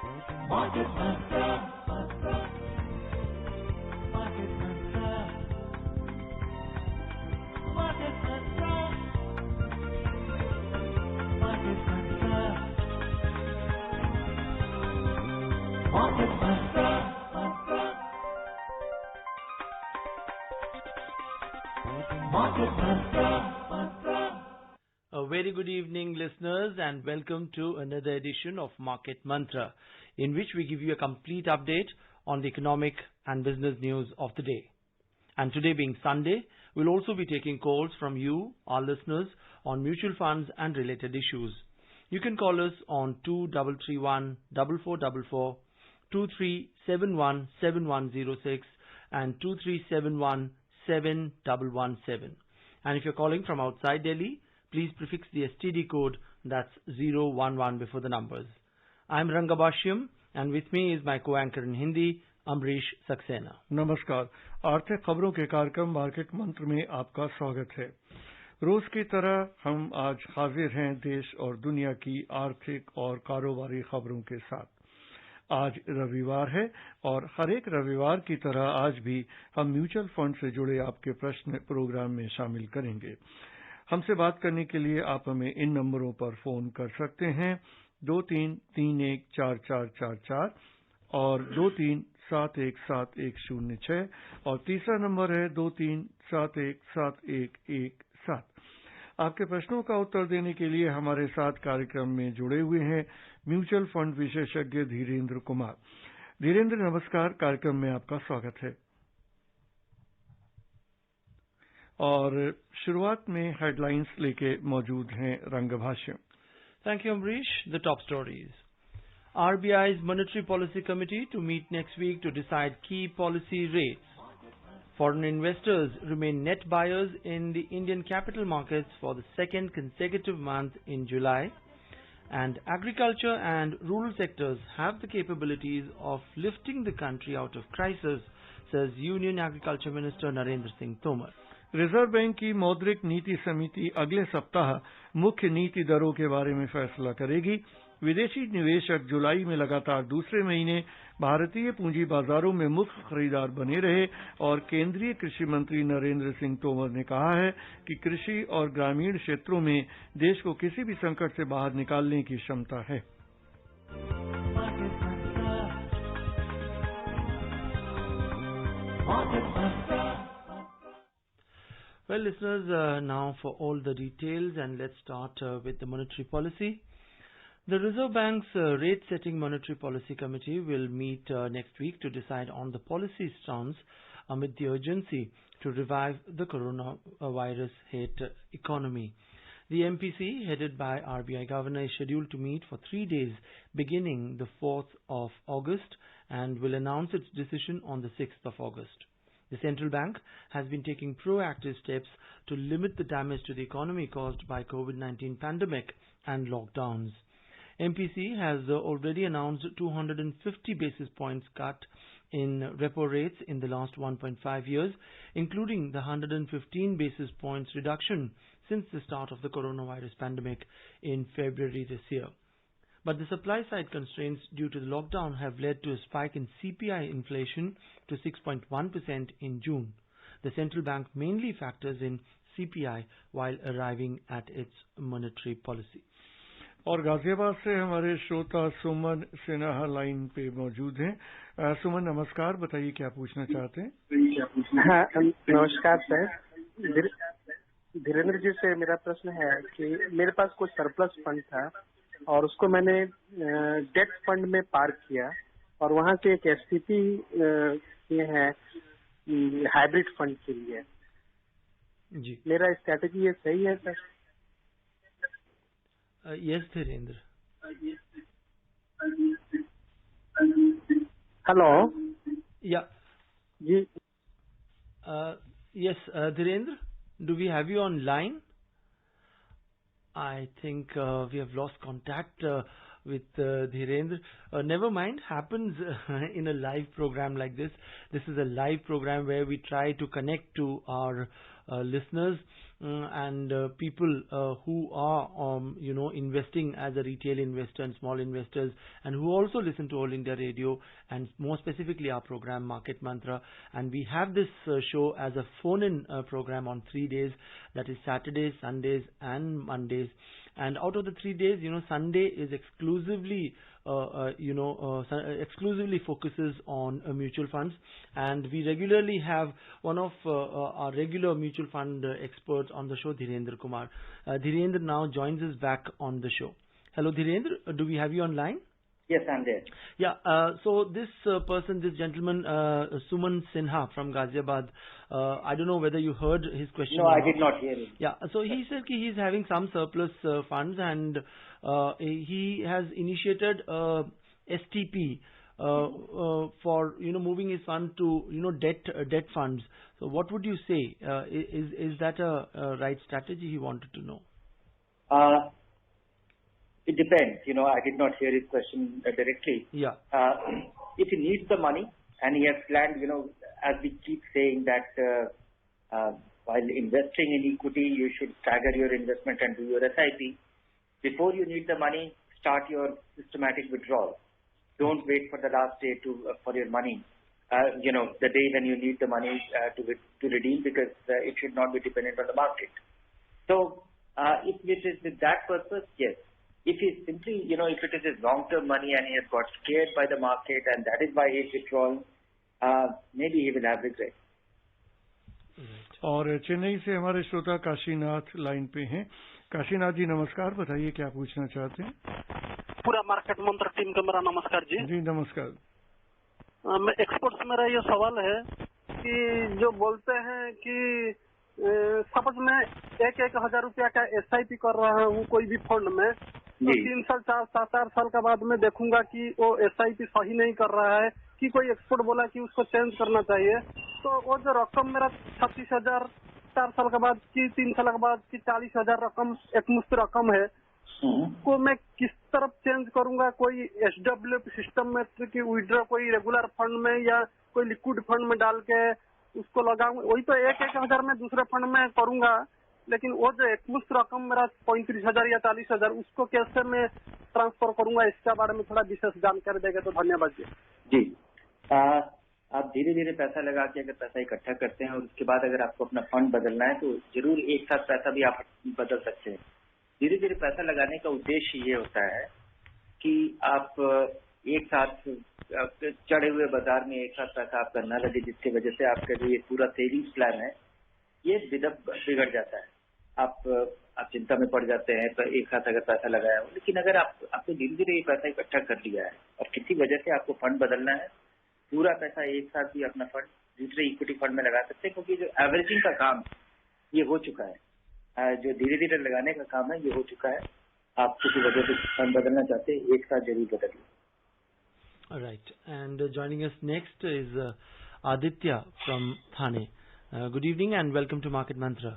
Market Mantra. Market Mantra. Market Mantra. Market Mantra. Market Mantra. Market Mantra. A very good evening, listeners, and welcome to another edition of Market Mantra, in which we give you a complete update on the economic and business news of the day. And today being Sunday, we'll also be taking calls from you, our listeners, on mutual funds and related issues. You can call us on 2331 4444, 2371 7106 and 2371 7117. And if you're calling from outside Delhi, please prefix the STD code, that's 011 before the numbers. I'm Rangabashyam, and with me is my co-anchor in Hindi, Amrish Saxena. नमस्कार। आर्थिक खबरों के कार्यक्रम market मंत्र में आपका स्वागत है। रोज की तरह हम आज हाजिर हैं देश और दुनिया की आर्थिक और कारोबारी खबरों के साथ। आज रविवार है और हर एक रविवार की तरह आज भी हम म्यूचुअल फंड से जुड़े आपके प्रश्न प्रोग्राम में शामिल करेंगे। हमसे बात करने के लिए आप हमें इन नंबरों पर फोन कर सकते हैं 23314444 और 23717106 और तीसरा नंबर है 23717117। आपके प्रश्नों का उत्तर देने के लिए हमारे साथ कार्यक्रम में जुड़े हुए हैं म्यूचुअल फंड विशेषज्ञ धीरेन्द्र कुमार। धीरेन्द्र, नमस्कार। कार्यक्रम में आपका स्वागत है। और शुरुआत में हेडलाइंस लेके मौजूद हैं रंगभाष्य। Thank you, Amrish. The top stories. RBI's Monetary Policy Committee to meet next week to decide key policy rates. Foreign investors remain net buyers in the Indian capital markets for the second consecutive month in July. And agriculture and rural sectors have the capabilities of lifting the country out of crisis, says Union Agriculture Minister Narendra Singh Tomar. Reserve bank की मौद्रिक नीति समिति अगले सप्ताह मुख्य नीति दरों के बारे में फैसला करेगी। विदेशी निवेशक जुलाई में लगातार दूसरे महीने भारतीय पूंजी बाजारों में मुख्य खरीदार बने रहे और केंद्रीय कृषि मंत्री नरेंद्र सिंह तोमर ने कहा है कि कृषि और ग्रामीण क्षेत्रों में देश को किसी भी संकट से बाहर निकालने की क्षमता है। Well, listeners, now for all the details, and let's start with the monetary policy. The Reserve Bank's rate-setting monetary policy committee will meet next week to decide on the policy stance amid the urgency to revive the coronavirus-hit economy. The MPC, headed by RBI Governor, is scheduled to meet for 3 days beginning the 4th of August and will announce its decision on the 6th of August. The central bank has been taking proactive steps to limit the damage to the economy caused by COVID-19 pandemic and lockdowns. MPC has already announced 250 basis points cut in repo rates in the last 1.5 years, including the 115 basis points reduction since the start of the coronavirus pandemic in February this year. But the supply side constraints due to the lockdown have led to a spike in CPI inflation to 6.1% in June. The central bank mainly factors in CPI while arriving at its monetary policy. और गाजियाबाद से हमारे श्रोता सुमन Sinha line पे मौजूद हैं। सुमन, नमस्कार। बताइए क्या पूछना चाहते हैं। हाँ, नमस्कार सर। धीरेन्द्र जी से मेरा प्रश्न है कि मेरे पास कुछ सरप्लस फंड था और उसको मैंने डेट फंड में पार्क किया और वहाँ से एक एसटीपी ये है हाइब्रिड फंड के लिए। जी, मेरा स्ट्रैटेजी ये सही है sir? Yes, Dhirendra. Hello. Yeah. जी. Yes, Dhirendra, do we have you on line? I think we have lost contact with Dhirendra. Never mind, happens in a live program like this. This is a live program where we try to connect to our listeners and people who are investing as a retail investor and small investors, and who also listen to All India Radio, and more specifically our program Market Mantra. And we have this show as a phone-in program on 3 days, that is Saturdays, Sundays and Mondays. And out of the 3 days, Sunday is exclusively exclusively focuses on mutual funds, and we regularly have one of our regular mutual fund experts on the show, Dhirendra Kumar. Dhirendra now joins us back on the show. Hello Dhirendra, do we have you online? Yes, I'm there. Yeah, so this gentleman, Suman Sinha from Ghaziabad, I don't know whether you heard his question. No, I did not hear it. Yeah, so he said he's having some surplus funds, and he has initiated STP for moving his fund to debt funds. So what would you say? Is that a right strategy? He wanted to know. It depends. I did not hear his question directly. Yeah. If he needs the money and he has planned, as we keep saying that while investing in equity, you should stagger your investment and do your SIP. Before you need the money, start your systematic withdrawal. Don't wait for the last day for your money. The day when you need the money to redeem, because it should not be dependent on the market. So if it is with that purpose, yes. If he's simply, if it is his long-term money and he has got scared by the market and that is why he's withdrawing, maybe he will have regret. और चेन्नई से हमारे श्रोता Kashinath line पे हैं। काशीनाथ जी नमस्कार, बताइए क्या पूछना चाहते हैं। पूरा मार्केट मंत्र टीम का मेरा नमस्कार जी। जी नमस्कार। मैं एक्सपर्ट से मेरा ये सवाल है कि जो बोलते हैं कि सपोज मैं 1,000 रुपया का SIP कर रहा हूँ कोई भी फंड में, तो 3 साल 4 साल के बाद में देखूंगा कि वो SIP सही नहीं कर रहा है, कि कोई एक्सपर्ट बोला कि उसको चेंज करना चाहिए, तो वो जो रकम मेरा 36,000 4 साल के बाद की 3 साल के बाद की 40,000 रकम एकमुश्त रकम है, को मैं किस तरफ चेंज करूंगा? कोई SWP सिस्टम में कि विड्रॉ कोई रेगुलर फंड में या कोई लिक्विड फंड में डाल के उसको लगाऊंगा? वही तो 1,000 में दूसरे फंड में करूंगा, लेकिन वो जो एकमुश्त रकम मेरा 35,000 या 40,000 उसको कैसे मैं ट्रांसफर करूंगा? इसके बारे में थोड़ा विशेष जानकारी देंगे तो धन्यवाद जी। जी, आप धीरे धीरे पैसा लगा के अगर पैसा इकट्ठा करते हैं और उसके बाद अगर आपको अपना फंड बदलना है तो जरूर एक साथ पैसा भी आप बदल सकते हैं। धीरे धीरे पैसा लगाने का उद्देश्य ये होता है कि आप एक साथ चढ़े हुए बाजार में एक साथ पैसा आपका न लगे, जिसकी वजह से आपका जो ये पूरा सेविंग्स प्लान है ये बिगड़ जाता है। आप चिंता में पड़ जाते हैं तो एक साथ अगर पैसा लगाया हो, लेकिन अगर आपको धीरे धीरे ये पैसा इकट्ठा कर लिया है और किसी वजह से आपको फंड बदलना है, पूरा पैसा एक साथ भी अपना फंड दूसरे इक्विटी फंड में लगा सकते हैं, क्योंकि जो एवरेजिंग का काम ये हो चुका है, जो धीरे धीरे लगाने का काम है ये हो चुका है। आप किसी वजह से फंड बदलना चाहते हैं, एक साथ जरूर बदलिए। All right, and joining us next is Aditya from Thane. Good evening and welcome to Market Mantra.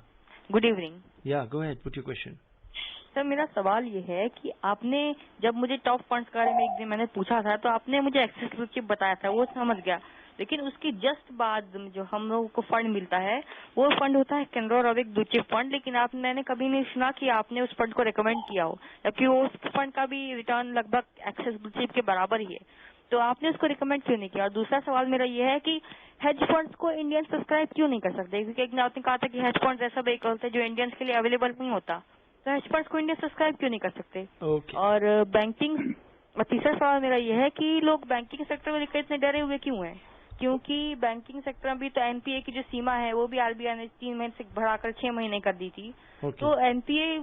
Good evening. Yeah, go ahead, put your question. Sir मेरा सवाल ये है कि आपने जब मुझे टॉप फंड्स के बारे में एक दिन मैंने पूछा था तो आपने मुझे एक्सेस ब्लू चिप बताया था, वो समझ गया, लेकिन उसकी जस्ट बाद जो हम लोगों को फंड मिलता है वो फंड होता है कैनरा रोबिक ब्लू चिप फंड, लेकिन मैंने कभी नहीं सुना कि आपने उस फंड को रिकमेंड किया हो, जबकि वो उस फंड का भी रिटर्न लगभग एक्सेस ब्लू चिप के बराबर ही है, तो आपने उसको रिकमेंड क्यों नहीं किया? और दूसरा सवाल मेरा ये है कि हेज फंड्स को इंडियन सब्सक्राइब क्यों नहीं कर सकते? क्योंकि एक दिन आपने कहा था कि हेज फंड्स ऐसा व्हीकल होता है जो इंडियंस के लिए अवेलेबल नहीं होता, तो हेज फंड्स को इंडियन सब्सक्राइब क्यों नहीं कर सकते? Okay. और बैंकिंग, और तीसरा सवाल मेरा ये है कि लोग बैंकिंग सेक्टर को लेकर इतने डरे हुए क्यों हैं? क्योंकि बैंकिंग सेक्टर में भी तो एनपीए की जो सीमा है वो भी आरबीआई ने 3 महीने से बढ़ाकर 6 महीने कर दी थी। Okay. तो एनपीए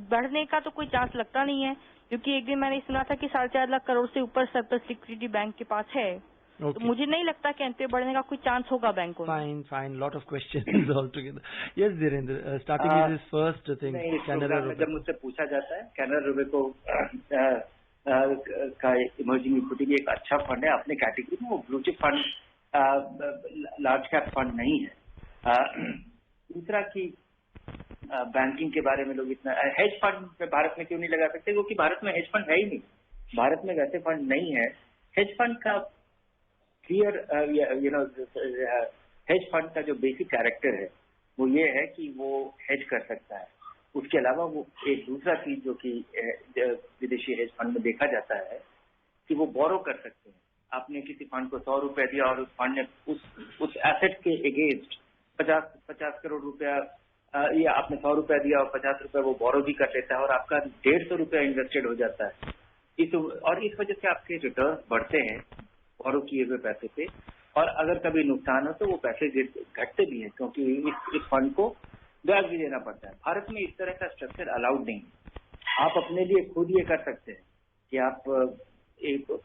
बढ़ने का तो कोई चांस लगता नहीं है, क्योंकि एक दिन मैंने सुना था कि 4.5 लाख करोड़ से ऊपर सरप्लस लिक्विडिटी बैंक के पास है। Okay. तो मुझे नहीं लगता कि एनपीए बढ़ने का कोई चांस होगा बैंकों में। Fine, lot of questions all together. Yes, Dhirendra, starting with this first thing, Canara में जब मुझसे पूछा जाता है, कैनरा रोबेको का इमर्जिंग इक्विटी भी एक अच्छा फंड है अपने कैटेगरी में, वो blue chip fund large cap fund नहीं है। दूसरा कि बैंकिंग के बारे में लोग इतना हेज फंड भारत में क्यों नहीं लगा सकते, क्योंकि भारत में हेज फंड है ही नहीं, भारत में वैसे फंड नहीं है। हेज फंड का क्लियर हेज फंड का जो बेसिक कैरेक्टर है वो ये है कि वो हेज कर सकता है। उसके अलावा वो एक दूसरा चीज जो कि विदेशी हेज फंड में देखा जाता है कि वो बोरो कर सकते हैं। आपने किसी फंड को 100 रुपया दिया और उस फंड ने उस एसेट के अगेंस्ट 50 करोड़ रुपया या आपने 100 रुपया दिया और 50 रुपया वो बोरो भी कर लेता है और आपका 150 रुपया इन्वेस्टेड हो जाता है। इस वजह से आपके रिटर्न बढ़ते हैं बोरो किए हुए पैसे पे, और अगर कभी नुकसान हो तो वो पैसे घटते भी हैं, क्योंकि इस फंड को ब्याज भी देना पड़ता है। भारत में इस तरह का स्ट्रक्चर अलाउड नहीं है। आप अपने लिए खुद ये कर सकते हैं कि आप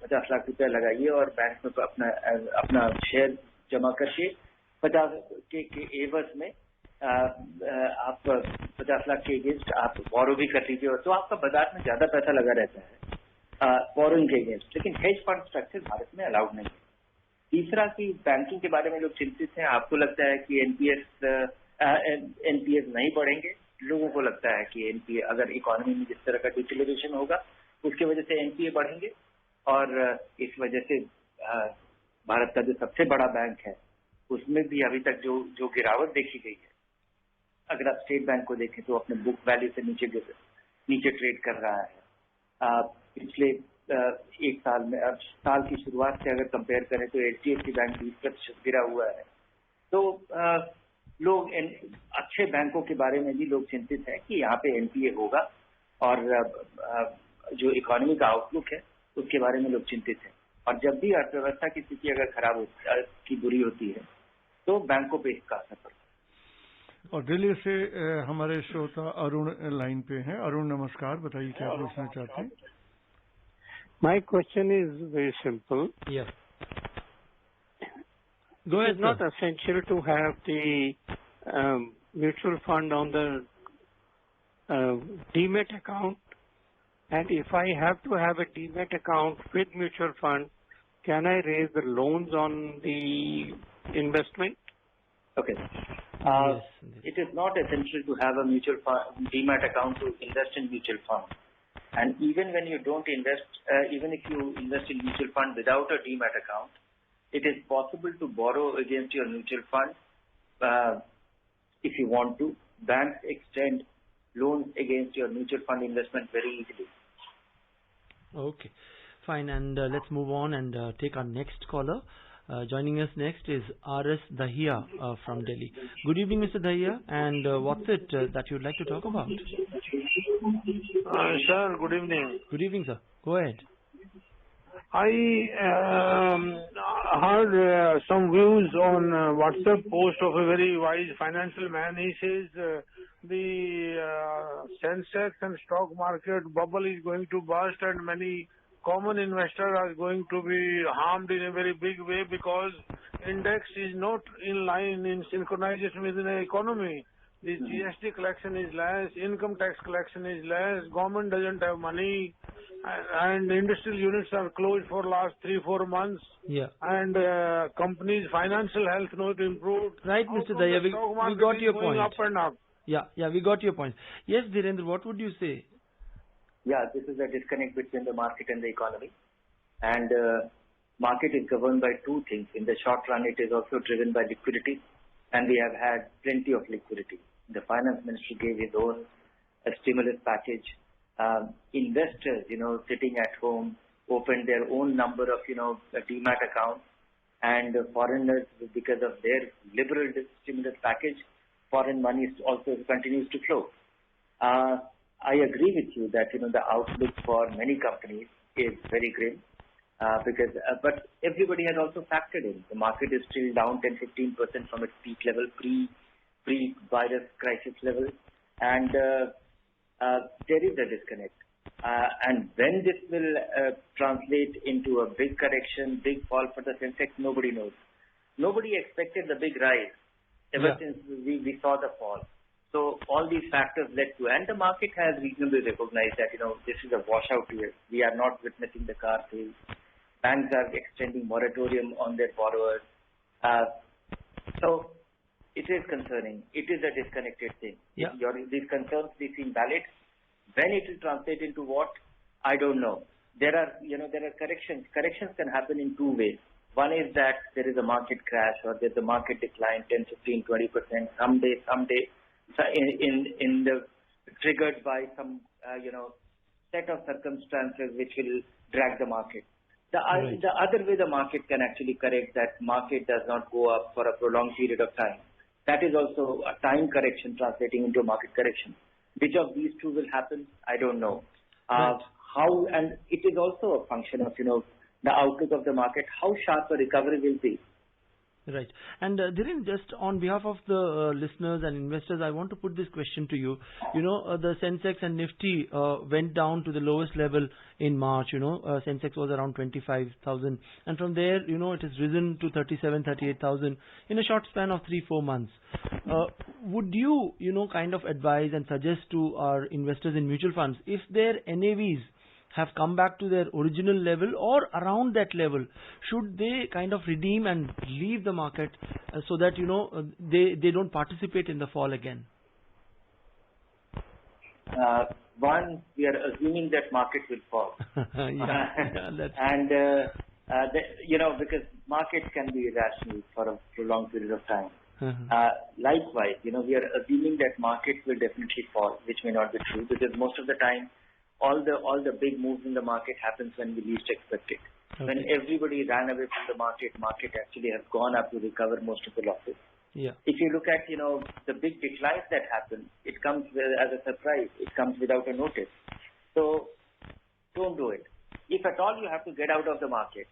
50 लाख रुपया लगाइए और बैंक में अपना शेयर जमा करके 50 के एवज में आप 50 लाख के अगेंस्ट आप बोरो भी कर लीजिए, तो आपका बाजार में ज्यादा पैसा लगा रहता है बोरोइंग के अगेंस्ट। लेकिन हेज फंड स्ट्रक्चर भारत में अलाउड नहीं है। तीसरा कि बैंकिंग के बारे में लोग चिंतित हैं। आपको लगता है कि एनपीएस नहीं बढ़ेंगे, लोगों को लगता है कि एनपीए अगर इकोनॉमी में जिस तरह का डिक्लेरेशन होगा उसकी वजह से एनपीए बढ़ेंगे, और इस वजह से भारत का जो सबसे बड़ा बैंक है उसमें भी अभी तक जो गिरावट देखी गई है, अगर आप स्टेट बैंक को देखें तो अपने बुक वैल्यू से नीचे ट्रेड कर रहा है। पिछले एक साल में, अब साल की शुरुआत से अगर कंपेयर करें तो एचडीएफसी बैंक 20% गिरा हुआ है। तो लोग अच्छे बैंकों के बारे में भी लोग चिंतित हैं कि यहाँ पे एनपीए होगा, और जो इकोनॉमी का आउटलुक है उसके बारे में लोग चिंतित हैं। और जब भी अर्थव्यवस्था की स्थिति अगर खराब की बुरी होती है तो बैंकों पे इसका असर पड़ता है। और दिल्ली से हमारे श्रोता अरुण लाइन पे हैं। अरुण नमस्कार, बताइए क्या पूछना चाहते हैं? My question is very simple. Yeah. Go ahead. It's not essential to have the mutual fund on the demat account. And if I have to have a demat account with mutual fund, can I raise the loans on the investment? Okay. Yes. It is not essential to have a mutual fund demat account to invest in mutual fund. And even when you don't invest, even if you invest in mutual fund without a demat account, it is possible to borrow against your mutual fund if you want to. Banks extend loans against your mutual fund investment very easily. Okay, fine. And let's move on and take our next caller. Joining us next is R.S. Dahiya from Delhi. Good evening, Mr. Dahiya. And what's it that you'd like to talk about? Sir, good evening. Good evening, sir. Go ahead. I heard some views on WhatsApp post of a very wise financial man. He says the Sensex and stock market bubble is going to burst and many common investors are going to be harmed in a very big way because index is not in line, in synchronization with the economy. The GST collection is less, income tax collection is less, government doesn't have money, and industrial units are closed for last 3-4 months. Yeah. And companies' financial health not improved. Right, Mr. Dahiya, we got your point. Up and up. Yeah, we got your point. Yes, Dhirendra, what would you say? Yeah, this is a disconnect between the market and the economy. And market is governed by two things. In the short run, it is also driven by liquidity, and we have had plenty of liquidity. The finance ministry gave his own stimulus package. Investors, sitting at home, opened their own number of, demat accounts, and foreigners, because of their liberal stimulus package, foreign money also continues to flow. I agree with you that, the outlook for many companies is very grim, but everybody has also factored in. The market is still down 10-15% from its peak level, pre-virus crisis level, and there is a disconnect. And when this will translate into a big correction, big fall for the Sensex, nobody knows. Nobody expected the big rise ever since we saw the fall. So all these factors led to, and the market has reasonably recognized that, this is a washout year. We are not witnessing the car sales. Banks are extending moratorium on their borrowers. So it is concerning. It is a disconnected thing. Yeah. These concerns, they seem valid. When it will translate into what, I don't know. There are corrections. Corrections can happen in two ways. One is that there is a market crash or there's a market decline, 10, 15, 20%, someday, so in the triggered by some, set of circumstances which will drag the market. The other way the market can actually correct, that market does not go up for a prolonged period of time. That is also a time correction translating into a market correction. Which of these two will happen? I don't know. How, and it is also a function of, the outlook of the market, how sharp a recovery will be. Right. And Dhiren, just on behalf of the listeners and investors, I want to put this question to you. The Sensex and Nifty went down to the lowest level in March. Sensex was around 25,000. And from there, it has risen to 38,000 in a short span of 3-4 months. Would you, kind of advise and suggest to our investors in mutual funds, if their NAVs have come back to their original level or around that level, should they kind of redeem and leave the market so that, they don't participate in the fall again? One, we are assuming that market will fall. Because markets can be irrational for a prolonged period of time. Likewise, we are assuming that markets will definitely fall, which may not be true, because most of the time, all the big moves in the market happens when we least expect it. Okay. When everybody ran away from the market actually has gone up to recover most of the losses. Yeah. If you look at, the big declines that happen, it comes as a surprise. It comes without a notice. So don't do it. If at all you have to get out of the market,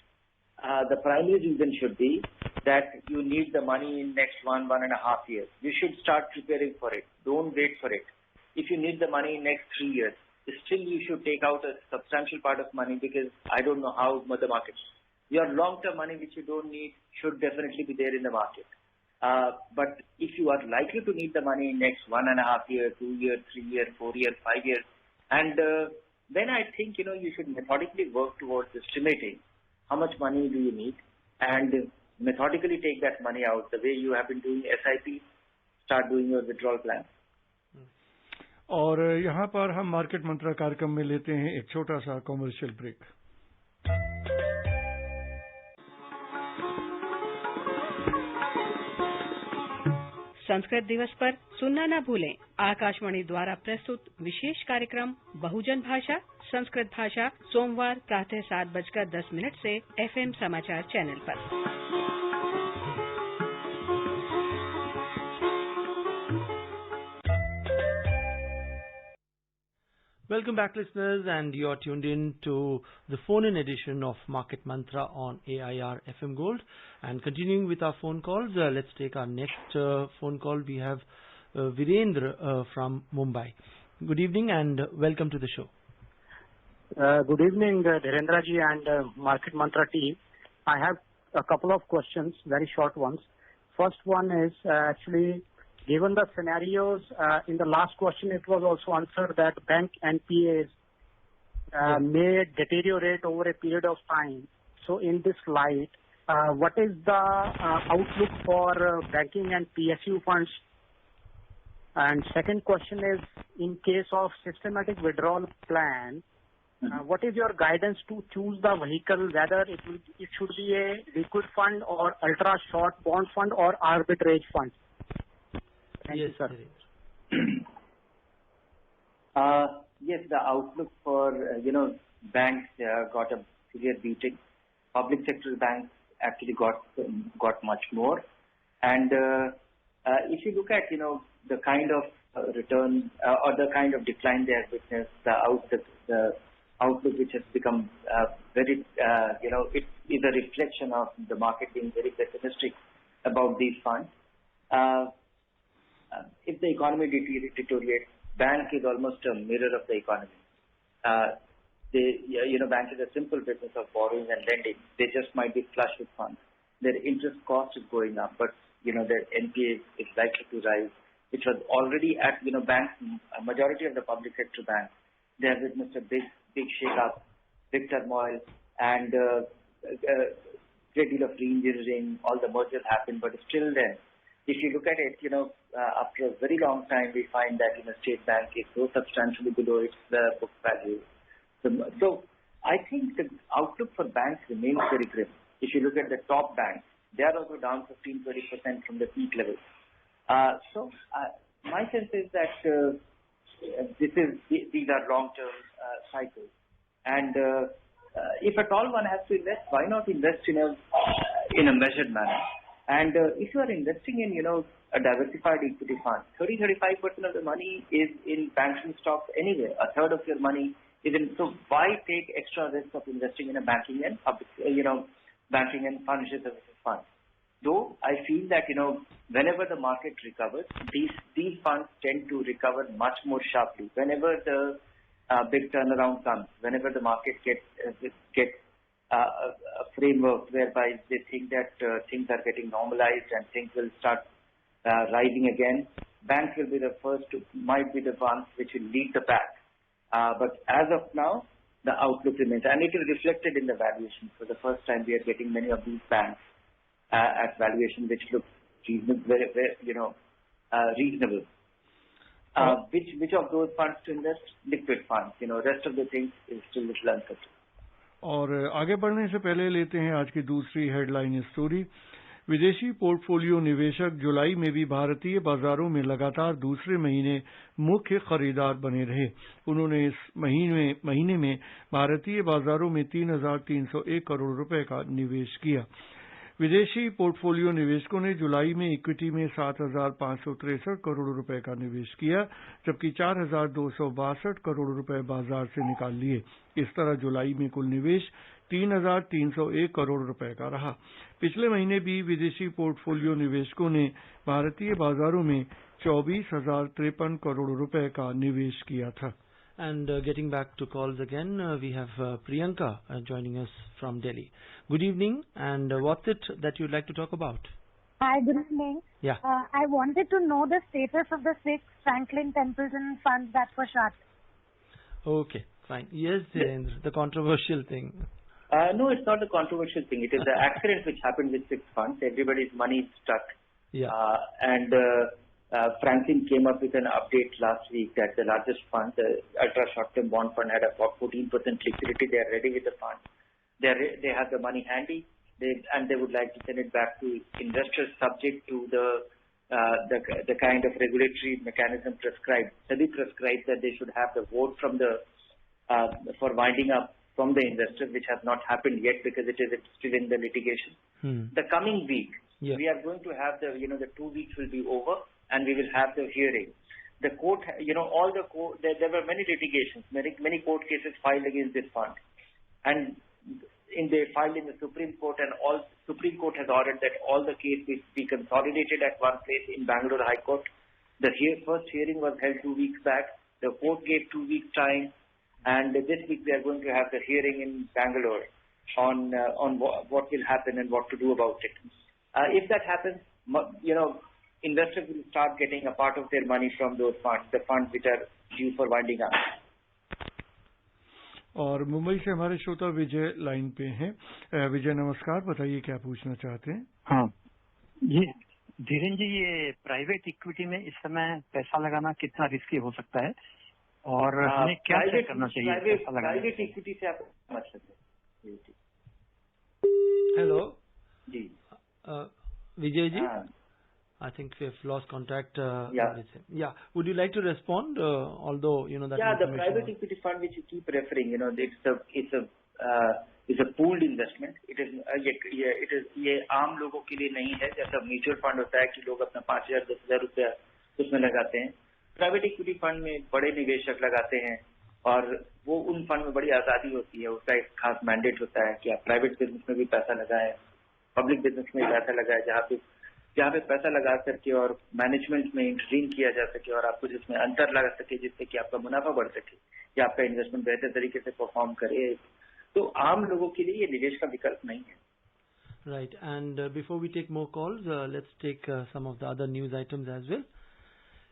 the primary reason should be that you need the money in next 1.5 years. You should start preparing for it. Don't wait for it. If you need the money in next 3 years, still you should take out a substantial part of money, because I don't know how the market. Your long-term money which you don't need should definitely be there in the market. But if you are likely to need the money in next 1.5 years, 2 years, 3 years, 4 years, 5 years, and then I think, you should methodically work towards estimating how much money do you need and methodically take that money out the way you have been doing SIP, start doing your withdrawal plan. और यहाँ पर हम market मंत्रा कार्यक्रम में लेते हैं एक छोटा सा कॉमर्शियल ब्रेक। संस्कृत दिवस पर सुनना न भूलें आकाशवाणी द्वारा प्रस्तुत विशेष कार्यक्रम बहुजन भाषा संस्कृत भाषा सोमवार प्रातः 7:10 से FM समाचार चैनल पर। Welcome back, listeners, and you're tuned in to the phone-in edition of Market Mantra on AIR FM Gold. And continuing with our phone calls, let's take our next phone call. We have Virendra from Mumbai. Good evening and welcome to the show. Good evening, Dhirendra ji and Market Mantra team. I have a couple of questions, very short ones. First one is actually, given the scenarios, in the last question it was also answered that bank NPAs may deteriorate over a period of time. So in this light, what is the outlook for banking and PSU funds? And second question is, in case of systematic withdrawal plan, what is your guidance to choose the vehicle, whether it should be a liquid fund or ultra short bond fund or arbitrage fund? Thank you, sir. Yes, the outlook for, banks got a severe beating. Public sector banks actually got much more. And if you look at, the kind of return or the kind of decline they have witnessed, the outlook which has become very, it is a reflection of the market being very pessimistic about these funds. If the economy deteriorates, bank is almost a mirror of the economy. Bank is a simple business of borrowing and lending. They just might be flush with funds. Their interest cost is going up, but their NPA is likely to rise, which was already at banks. A majority of the public sector banks, they have witnessed a big shake-up, big turmoil, and great deal of re-engineering. All the mergers happened, but still then, if you look at it, after a very long time, we find that State Bank is so substantially below its book value. So I think the outlook for banks remains very grim. if you look at the top banks, they are also down 15-20% from the peak level. So my sense is that these are long-term cycles, and if at all one has to invest, why not invest in a measured manner? And if you are investing in a diversified equity fund, 30-35% of the money is in banking stocks anyway. A third of your money is in. So why take extra risk of investing in a banking and banking and financial services fund? Though I feel that whenever the market recovers, these funds tend to recover much more sharply. Whenever the big turnaround comes, whenever the market gets a framework whereby they think that things are getting normalized and things will start rising again, banks will be the first might be the ones which will lead the pack. But as of now, the outlook remains, and it is reflected in the valuation. For the first time, we are getting many of these banks at valuation which look reasonable, reasonable. Which of those funds to invest? Liquid funds. Rest of the things is still little uncertain. और आगे बढ़ने से पहले लेते हैं आज की दूसरी हेडलाइन स्टोरी। विदेशी पोर्टफोलियो निवेशक जुलाई में भी भारतीय बाजारों में लगातार दूसरे महीने मुख्य खरीदार बने रहे। उन्होंने इस महीने में भारतीय बाजारों में 3,301 करोड़ रुपए का निवेश किया। विदेशी पोर्टफोलियो निवेशकों ने जुलाई में इक्विटी में 7,563 करोड़ रुपए का निवेश किया, जबकि 4,262 करोड़ रुपए बाजार से निकाल लिए। इस तरह जुलाई में कुल निवेश 3,301 करोड़ रुपए का रहा। पिछले महीने भी विदेशी पोर्टफोलियो निवेशकों ने भारतीय बाजारों में 24,053 करोड़ रुपए का निवेश किया था। And getting back to calls again, we have Priyanka joining us from Delhi. Good evening, and what's it that you'd like to talk about? Hi, good evening. Yeah. I wanted to know the status of the 6 Franklin Templeton funds that were shut. Okay, fine. Yes, Dhirendra, the controversial thing. No, it's not a controversial thing. It is the accident which happened with 6 funds. Everybody's money is stuck. Yeah. Franklin came up with an update last week that the largest fund, the ultra short-term bond fund, had about 14% liquidity. They are ready with the fund. They have the money handy, and they would like to send it back to investors subject to the kind of regulatory mechanism prescribed. SEBI prescribed that they should have the vote from for winding up from the investors, which has not happened yet because it is still in the litigation. The coming week, we are going to have the 2 weeks will be over, and we will have the hearing. The court, there were many litigations, many court cases filed against this fund, and they filed in the Supreme Court, and Supreme Court has ordered that all the case be consolidated at one place in Bangalore High Court. The first hearing was held 2 weeks back. The court gave 2 weeks time, and this week we are going to have the hearing in Bangalore on what will happen and what to do about it. If that happens, investors will start getting a part of their money from those funds, the funds which are due for winding up. और मुंबई से हमारे श्रोता विजय line पे हैं। विजय नमस्कार, बताइए क्या पूछना चाहते हैं? हाँ जी धीरेन्द्र जी, ये प्राइवेट इक्विटी में इस समय पैसा लगाना कितना रिस्की हो सकता है और हमें क्या करना चाहिए? प्राइवेट इक्विटी से आप मतलब हेलो जी Vijay ji, I think we have lost contact with him. Yeah. Would you like to respond? Although that. Yeah, the private equity fund which you keep referring, it's a pooled investment. It is ये आम लोगों के लिए नहीं है, जैसा mutual fund होता है कि लोग अपना 5,000 10,000 रुपया उसमें लगाते हैं। प्राइवेट इक्विटी फंड में बड़े निवेशक लगाते हैं और वो उन फंड में बड़ी आजादी होती है। उसका एक खास मैंडेट होता है कि आप प्राइवेट बिजनेस में भी पैसा लगाएं, पब्लिक बिजनेस में पैसा लगाएं, जहाँ पे पैसा लगा करके और मैनेजमेंट में इंटरवीन किया जा सके और आपको जिसमें अंतर लगा सके जिससे कि आपका मुनाफा बढ़ सके या आपका इन्वेस्टमेंट बेहतर तरीके से परफॉर्म करे। तो आम लोगों के लिए ये निवेश का विकल्प नहीं है। Right, and before we take more calls, let's take some of the other news items as well.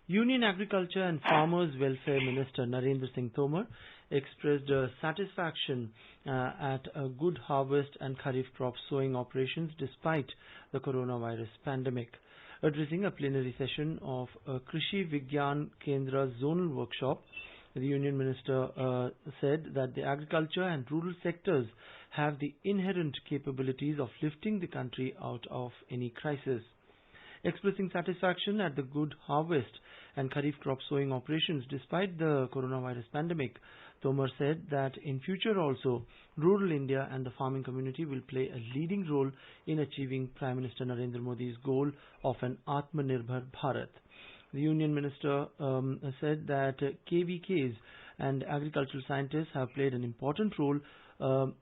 Union Agriculture and Farmers Welfare Minister Narendra Singh Tomar expressed satisfaction at a good harvest and kharif crop sowing operations despite the coronavirus pandemic. Addressing a plenary session of Krishi Vigyan Kendra zonal workshop The Union Minister said that the agriculture and rural sectors have the inherent capabilities of lifting the country out of any crisis. Expressing satisfaction at the good harvest and Kharif crop sowing operations despite the coronavirus pandemic, Tomar said that in future also, rural India and the farming community will play a leading role in achieving Prime Minister Narendra Modi's goal of an Atmanirbhar Bharat. The Union Minister said that KVKs and agricultural scientists have played an important role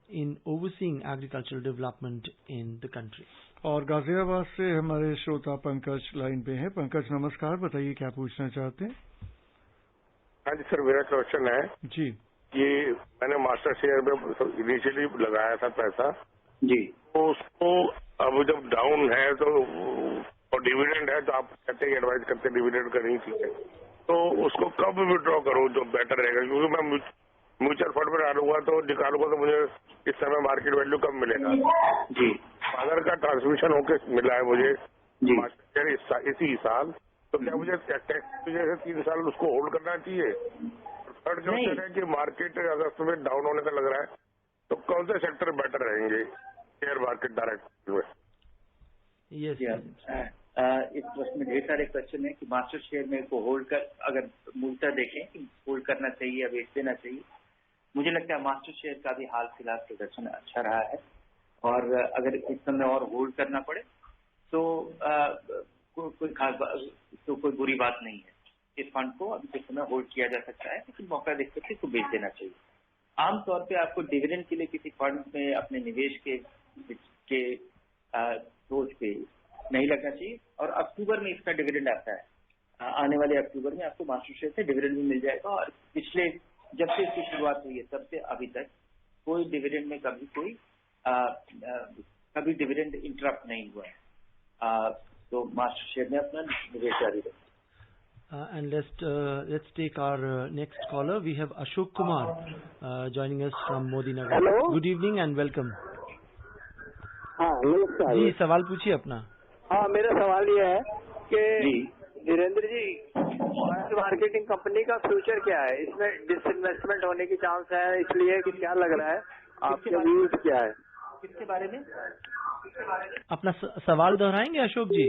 in overseeing agricultural development in the country. और गाजियाबाद से हमारे श्रोता Pankaj line पे हैं। पंकज नमस्कार, बताइए क्या पूछना चाहते हैं? हाँ जी सर, मेरा क्वेश्चन है जी, ये मैंने मास्टर शेयर में इनिशियली लगाया था पैसा जी, तो उसको अब जब डाउन है तो और डिविडेंड है तो आप कहते हैं एडवाइस करते हैं डिविडेंड करनी चाहिए, तो उसको कब विड्रॉ करूं जो बेटर रहेगा? क्योंकि मैं म्यूचुअल फंड में डालूंगा तो निकालूंगा तो मुझे इस समय मार्केट वैल्यू कम मिलेगा जी। फादर का ट्रांसमिशन होके मिला है मुझे जी इसी साल, तो क्या मुझे टैक्स की वजह से 3 साल उसको होल्ड करना चाहिए? थर्ड क्वेश्चन है कि मार्केट अगस्त में डाउन होने का लग रहा है, तो कौन से सेक्टर बेटर रहेंगे शेयर मार्केट डायरेक्ट में? इस प्रश्न में ढेर सारे क्वेश्चन है कि मास्टर शेयर में को होल्ड कर अगर मूलतः देखें कि होल्ड करना चाहिए या बेच देना चाहिए, मुझे लगता है मास्टर शेयर का भी हाल फिलहाल प्रदर्शन अच्छा रहा है और अगर इस समय और होल्ड करना पड़े तो कोई बुरी बात नहीं है। इस फंड को अभी इस समय होल्ड किया जा सकता है, लेकिन मौका देख सकते इसको बेच देना चाहिए। आमतौर पे आपको डिविडेंड के लिए किसी फंड में अपने निवेश के सोच पे नहीं लगना चाहिए और अक्टूबर में इसका डिविडेंड आता है। आने वाले अक्टूबर में आपको मास्टर शेयर से डिविडेंड भी मिल जाएगा और पिछले जब से इसकी शुरुआत हुई है तब से अभी तक कोई डिविडेंड में कभी डिविडेंड इंटरप्ट नहीं हुआ है, तो मास्टर शेयर में अपना निवेश जारी रखें। And let's take our next caller. We have Ashok Kumar joining us from Modi Nagar. Hello. Good evening and welcome. हाँ नमस्कार जी, सवाल पूछिए अपना। हाँ, मेरा सवाल ये है कि धीरेन्द्र जी, मार्केटिंग कंपनी का फ्यूचर क्या है? इसमें डिसइन्वेस्टमेंट होने की चांस है, इसलिए कि क्या लग रहा है, आपके व्यूज क्या है किसके बारे में? अपना सवाल दोहराएंगे अशोक जी?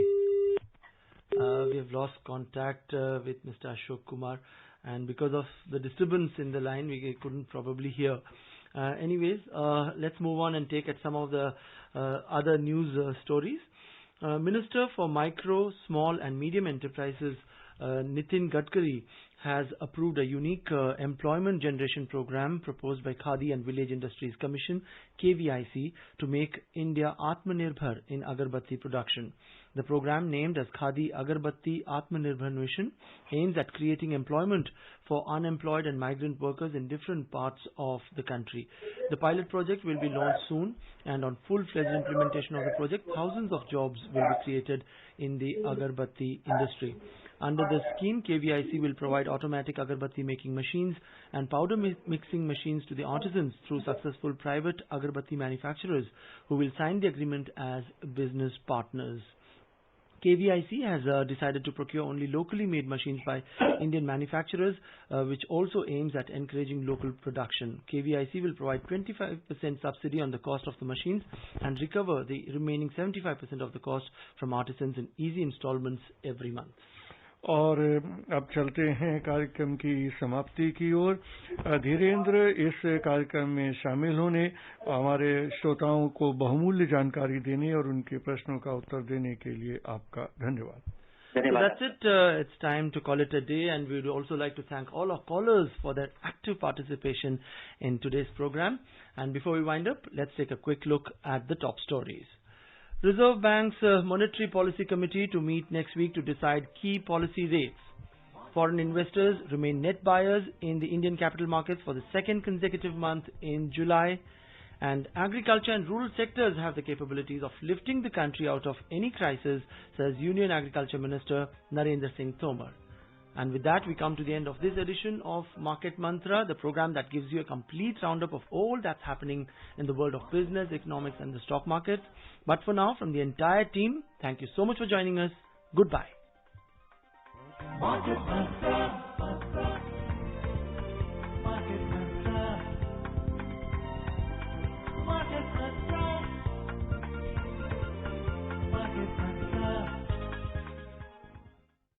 We have lost contact with Mr. Ashok Kumar, and because of the disturbance in the line, we couldn't probably hear. Anyways, let's move on and take at some of the other news stories. Minister for Micro, Small and Medium Enterprises, Nitin Gadkari, has approved a unique employment generation program proposed by Khadi and Village Industries Commission, KVIC, to make India Atmanirbhar in Agarbatti production. The program, named as Khadi Agarbatti Atmanirbhar Mission, aims at creating employment for unemployed and migrant workers in different parts of the country. The pilot project will be launched soon, and on full-fledged implementation of the project, thousands of jobs will be created in the Agarbatti industry. Under the scheme, KVIC will provide automatic agarbatti making machines and powder mixing machines to the artisans through successful private agarbatti manufacturers who will sign the agreement as business partners. KVIC has decided to procure only locally made machines by Indian manufacturers, which also aims at encouraging local production. KVIC will provide 25% subsidy on the cost of the machines and recover the remaining 75% of the cost from artisans in easy installments every month. और अब चलते हैं कार्यक्रम की समाप्ति की ओर। धीरेन्द्र, इस कार्यक्रम में शामिल होने, हमारे श्रोताओं को बहुमूल्य जानकारी देने और उनके प्रश्नों का उत्तर देने के लिए आपका धन्यवाद। So that's it. It's time to call it a day, and we would also like to thank all our callers for their active participation in today's program. And before we wind up, let's take a quick look at the top stories. Reserve Bank's Monetary Policy Committee to meet next week to decide key policy rates. Foreign investors remain net buyers in the Indian capital markets for the second consecutive month in July. And agriculture and rural sectors have the capabilities of lifting the country out of any crisis, says Union Agriculture Minister Narendra Singh Tomar. And with that, we come to the end of this edition of Market Mantra, the program that gives you a complete roundup of all that's happening in the world of business, economics and the stock market. But for now, from the entire team, thank you so much for joining us. Goodbye. Market Mantra.